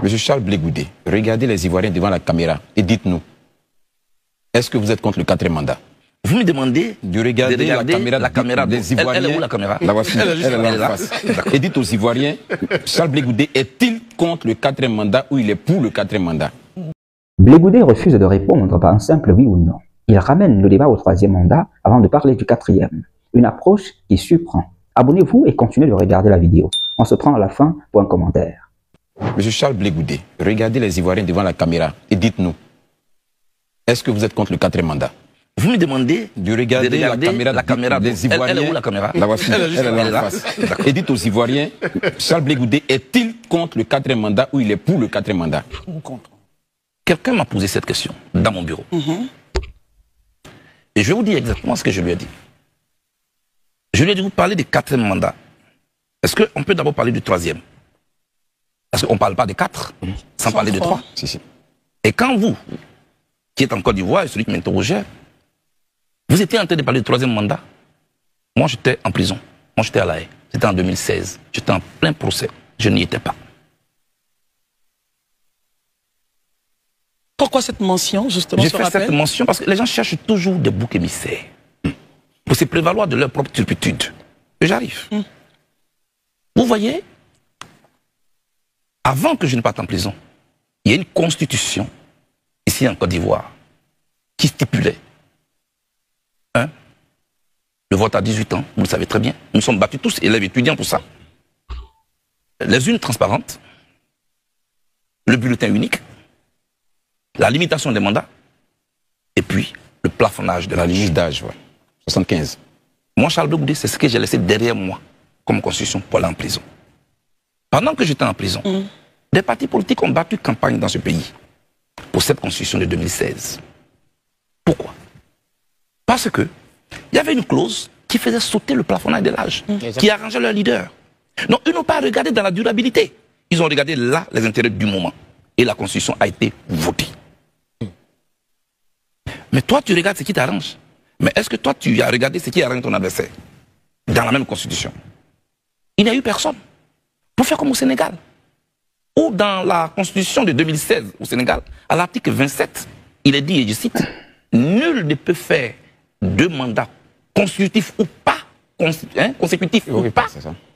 Monsieur Charles Blé Goudé, regardez les Ivoiriens devant la caméra et dites-nous, est-ce que vous êtes contre le 4e mandat? Vous me demandez de regarder la caméra des Ivoiriens. Elle est où la caméra? La voici, elle est là en face. Et dites aux Ivoiriens, Charles Blé Goudé est-il contre le 4e mandat ou il est pour le 4e mandat? Blé Goudé refuse de répondre par un simple oui ou non. Il ramène le débat au 3e mandat avant de parler du 4e. Une approche qui surprend. Abonnez-vous et continuez de regarder la vidéo. On se prend à la fin pour un commentaire. Monsieur Charles Blé Goudé, regardez les Ivoiriens devant la caméra et dites-nous, est-ce que vous êtes contre le 4e mandat? Vous me demandez de regarder la caméra des Ivoiriens. Elle est où la caméra? La voici, elle est là en face. Et dites aux Ivoiriens, Charles Blé Goudé est-il contre le 4e mandat ou il est pour le 4e mandat? Quelqu'un m'a posé cette question dans mon bureau. Et je vais vous dire exactement ce que je lui ai dit. Je lui ai dit, vous parlez du 4e mandat. Est-ce qu'on peut d'abord parler du 3e? Parce qu'on ne parle pas des 4 sans parler des 3. Si. Et quand vous, qui êtes en Côte d'Ivoire et celui qui m'interrogeait, vous étiez en train de parler du 3e mandat, moi j'étais en prison. Moi j'étais à La Haye. C'était en 2016. J'étais en plein procès. Je n'y étais pas. Pourquoi cette mention, justement? J'ai fait cette mention parce que les gens cherchent toujours des boucs émissaires pour se prévaloir de leur propre turpitude. Et j'arrive. Vous voyez, avant que je ne parte en prison, il y a une constitution ici en Côte d'Ivoire qui stipulait le vote à 18 ans, vous le savez très bien. Nous sommes battus tous, élèves étudiants pour ça. Les urnes transparentes, le bulletin unique, la limitation des mandats, et puis le plafonnage de la limite d'âge, 75. Moi, Charles Blé Goudé, c'est ce que j'ai laissé derrière moi comme constitution pour aller en prison. Pendant que j'étais en prison, des partis politiques ont battu campagne dans ce pays pour cette constitution de 2016. Pourquoi? Parce que il y avait une clause qui faisait sauter le plafonnage de l'âge, qui arrangeait leur leader. Donc, ils n'ont pas regardé dans la durabilité. Ils ont regardé là les intérêts du moment. Et la constitution a été votée. Mais toi, tu regardes ce qui t'arrange. Mais est-ce que toi, tu as regardé ce qui arrange ton adversaire dans la même constitution? Il n'y a eu personne. Pour faire comme au Sénégal. Ou dans la constitution de 2016 au Sénégal, à l'article 27, il est dit, et je cite, nul ne peut faire 2 mandats consécutifs ou pas,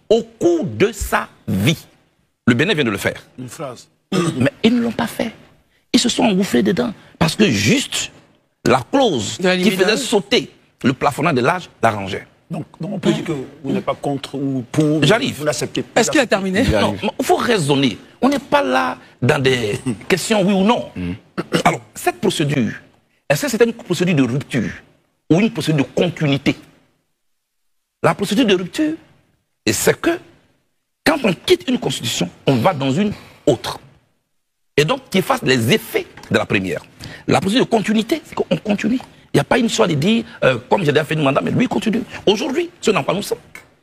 au cours de sa vie. Le Bénin vient de le faire. Une phrase. Mais ils ne l'ont pas fait. Ils se sont engouffrés dedans. Parce que juste la clause qui faisait sauter le plafonnage de l'âge l'arrangeait. Donc on peut dire que vous n'êtes pas contre ou pour. J'arrive. Vous l'acceptez pas. Est-ce qu'il a terminé? Non, il faut raisonner. On n'est pas là dans des questions oui ou non. Alors, cette procédure, est-ce que c'était une procédure de rupture ou une procédure de continuité? La procédure de rupture, c'est que quand on quitte une constitution, on va dans une autre. Et donc, qui efface les effets de la première. La procédure de continuité, c'est qu'on continue. Il n'y a pas une histoire de dire, comme j'ai déjà fait un mandat, mais lui, il continue. Aujourd'hui, ce n'est pas nous sommes.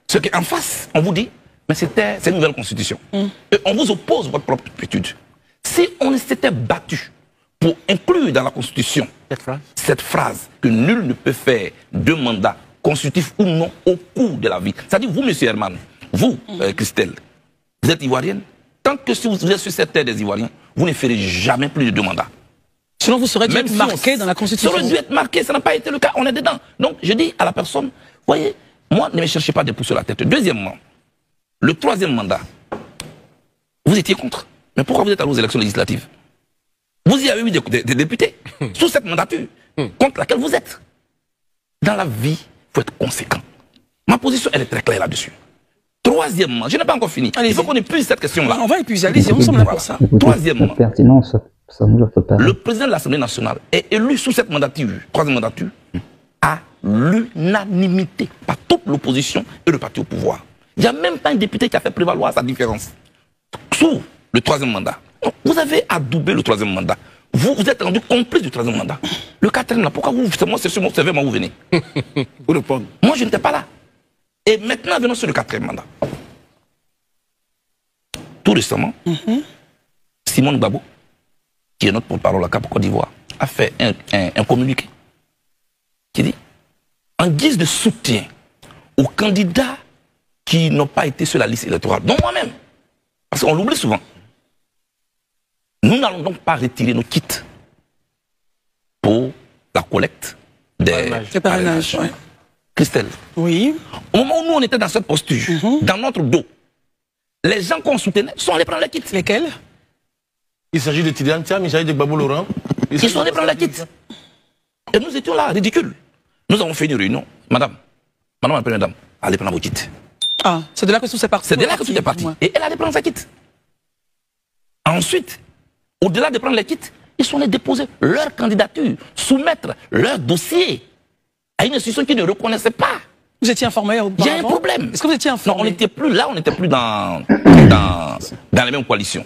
Ce qui est en face, on vous dit, mais c'est une nouvelle constitution. Et on vous oppose votre propre attitude. Si on s'était battu pour inclure dans la constitution cette phrase que nul ne peut faire 2 mandats constitutifs ou non au cours de la vie. C'est-à-dire, vous, M. Herman, vous, Christelle, vous êtes ivoirienne. Tant que si vous êtes sur cette terre des Ivoiriens, vous ne ferez jamais plus de 2 mandats. Sinon, vous serez dû être marqué dans la Constitution. Ça aurait dû être marqué, ça n'a pas été le cas, on est dedans. Donc, je dis à la personne, voyez, moi, ne me cherchez pas des pouces sur la tête. Deuxièmement, le 3e mandat, vous étiez contre. Mais pourquoi vous êtes allé aux élections législatives? Vous y avez eu des députés sous cette mandature contre laquelle vous êtes. Dans la vie, il faut être conséquent. Ma position, elle est très claire là-dessus. Troisièmement, je n'ai pas encore fini. Il faut qu'on épuise cette question-là. On va épuiser, allez-y, on sommes là pour ça. Troisièmement, le président de l'Assemblée nationale est élu sous cette mandature, 3e mandature, à l'unanimité par toute l'opposition et le parti au pouvoir. Il n'y a même pas un député qui a fait prévaloir sa différence. Sous le 3e mandat. Donc, vous avez adoubé le 3e mandat. Vous êtes rendu complice du 3e mandat. Le 4e, là, pourquoi vous, c'est sur mon CV, vous venez? Pour répondre. Moi, je n'étais pas là. Et maintenant, venons sur le 4e mandat. Tout récemment, Simone Gbagbo, qui est notre porte-parole à Cap Côte d'Ivoire, a fait un communiqué qui dit, en guise de soutien aux candidats qui n'ont pas été sur la liste électorale, dont moi-même, parce qu'on l'oublie souvent, Nous n'allons donc pas retirer nos kits pour la collecte des parrainages. Ouais. Christelle, Oui. au moment où nous on était dans cette posture, dans notre dos, les gens qu'on soutenait sont allés prendre les kits. Lesquels? Il s'agit de Tidiane Thiam, il s'agit de Babou Laurent. Ils sont allés prendre les kits. Et nous étions là, ridicules. Nous avons fait une réunion. Madame, la première dame, allez prendre vos kits. Ah, c'est de là que tout s'est parti. C'est de là que tout est parti. Et elle allait prendre sa kit. Ensuite, au-delà de prendre les kits, ils sont allés déposer leur candidature, soumettre leur dossier à une institution qui ne reconnaissait pas. Vous étiez informé auparavant? Il y a un problème. Est-ce que vous étiez informé? Non, on n'était plus là, on n'était plus dans les mêmes coalitions.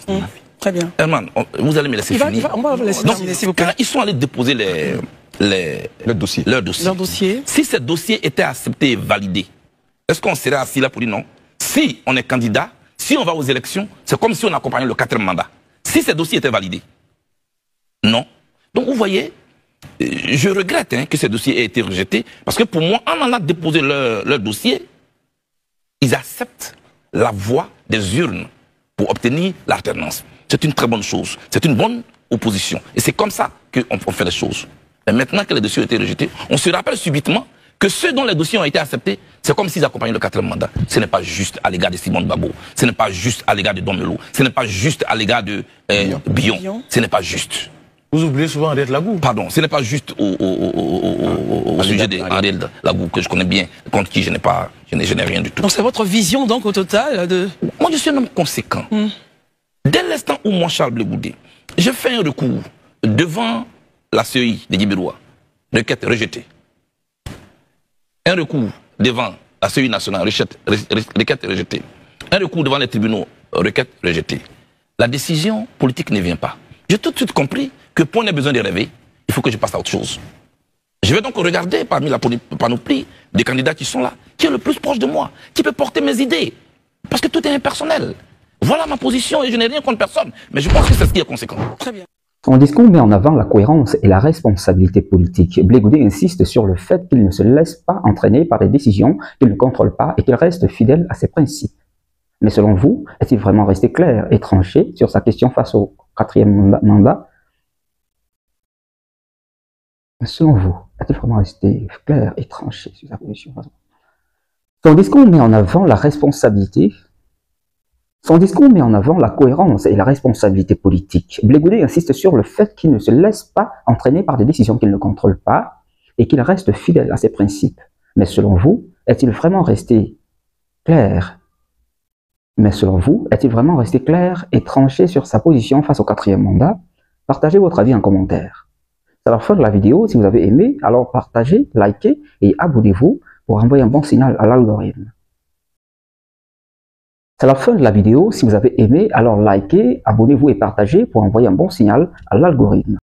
Très bien. Herman, vous allez me laisser finir. On va vous laisser Donc, terminer, s'il vous plaît. quand ils sont allés déposer leur dossier. Leur dossier. Si ce dossier était accepté et validé, est-ce qu'on serait assis là pour dire non? Si on est candidat, si on va aux élections, c'est comme si on accompagnait le 4e mandat. Si ce dossier était validé, non. Donc vous voyez, je regrette que ce dossier ait été rejeté, parce que pour moi, en allant déposer leur dossier, ils acceptent la voie des urnes pour obtenir l'alternance. C'est une très bonne chose. C'est une bonne opposition. Et c'est comme ça qu'on fait les choses. Et maintenant que les dossiers ont été rejetés, on se rappelle subitement que ceux dont les dossiers ont été acceptés, c'est comme s'ils accompagnaient le 4e mandat. Ce n'est pas juste à l'égard de Simone Babo, ce n'est pas juste à l'égard de Domelo, ce n'est pas juste à l'égard de Billon. Ce n'est pas juste. Vous oubliez souvent Henriette Lagou. Pardon, ce n'est pas juste au sujet d'Henriette Lagou, que je connais bien, contre qui je n'ai rien du tout. Donc c'est votre vision donc au total de... Moi je suis un homme conséquent. Dès l'instant où moi, Charles Blé Goudé, j'ai fait un recours devant la CEI de Guibérois, requête rejetée. Un recours devant la CEI nationale, requête rejetée. Un recours devant les tribunaux, requête rejetée. La décision politique ne vient pas. J'ai tout de suite compris que pour on ait besoin de rêver, il faut que je passe à autre chose. Je vais donc regarder parmi la panoplie des candidats qui sont là, qui est le plus proche de moi, qui peut porter mes idées. Parce que tout est impersonnel. Voilà ma position et je n'ai rien contre personne. Mais je pense que c'est ce qui est conséquent. Très bien. Son discours met en avant la cohérence et la responsabilité politique. Blé Goudé insiste sur le fait qu'il ne se laisse pas entraîner par des décisions qu'il ne contrôle pas et qu'il reste fidèle à ses principes. Mais selon vous, est-il vraiment resté clair et tranché sur sa question face au 4e mandat? Selon vous, est-il vraiment resté clair et tranché sur sa position? Son discours met en avant la responsabilité. Son discours met en avant la cohérence et la responsabilité politique. Blé Goudé insiste sur le fait qu'il ne se laisse pas entraîner par des décisions qu'il ne contrôle pas et qu'il reste fidèle à ses principes. Mais selon vous, est-il vraiment resté clair? Mais selon vous, est-il vraiment resté clair et tranché sur sa position face au 4e mandat? Partagez votre avis en commentaire. C'est la fin de la vidéo. Si vous avez aimé, alors partagez, likez et abonnez-vous pour envoyer un bon signal à l'algorithme. C'est la fin de la vidéo. Si vous avez aimé, alors likez, abonnez-vous et partagez pour envoyer un bon signal à l'algorithme.